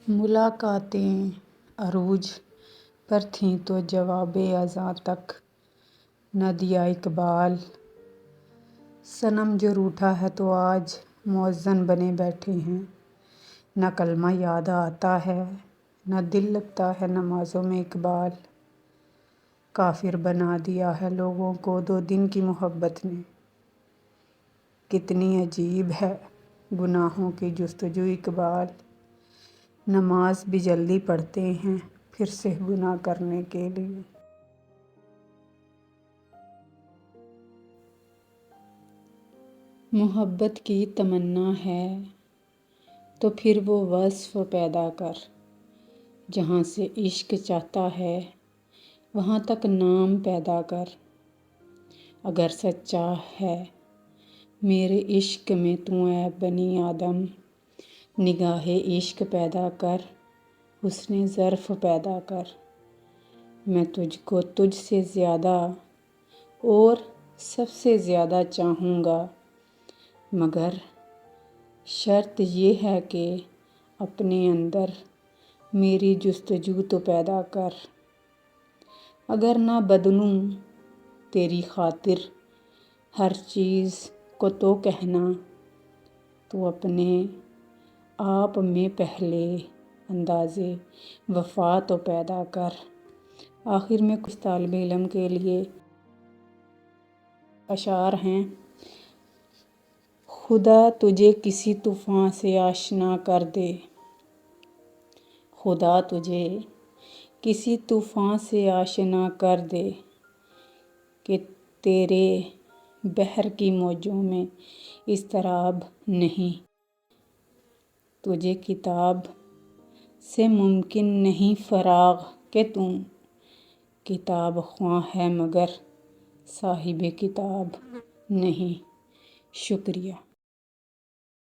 ملاقاتیں عروج پر تھیں تو جواب اذاں تک نہ دیا اقبال۔ صنم جو روٹھا ہے تو آج مؤذن بنے بیٹھے ہیں۔ نہ کلمہ یاد آتا ہے نہ دل لگتا ہے نمازوں میں اقبال۔ کافر بنا دیا ہے لوگوں کو 2 دن کی محبت نے۔ کتنی عجیب ہے گناہوں کی جستجو اقبال۔ نماز بھی جلدی پڑھتے ہیں پھر سے گناہ کرنے کے لیے۔ محبت کی تمنا ہے تو پھر وہ وصف پیدا کر۔ جہاں سے عشق چاہتا ہے وہاں تک نام پیدا کر۔ اگر سچا ہے میرے عشق میں تو اے بنی آدم، نگاہ عشق پیدا کر، حسن ظرف پیدا کر۔ میں تجھ کو تجھ سے زیادہ اور سب سے زیادہ چاہوں گا، مگر شرط یہ ہے کہ اپنے اندر میری جستجو تو پیدا کر۔ اگر نہ بدلوں تیری خاطر ہر چیز کو تو کہنا، تو اپنے آپ میں پہلے اندازے وفا تو پیدا کر۔ آخر میں کچھ طالب علم کے لیے اشعار ہیں۔ خدا تجھے کسی طوفاں سے آشنا کر دے، خدا تجھے کسی طوفاں سے آشنا کر دے کہ تیرے بحر کی موجوں میں اضطراب نہیں۔ تجھے کتاب سے ممکن نہیں فراغ کہ تو کتاب خواں ہے مگر صاحب کتاب نہیں۔ شکریہ۔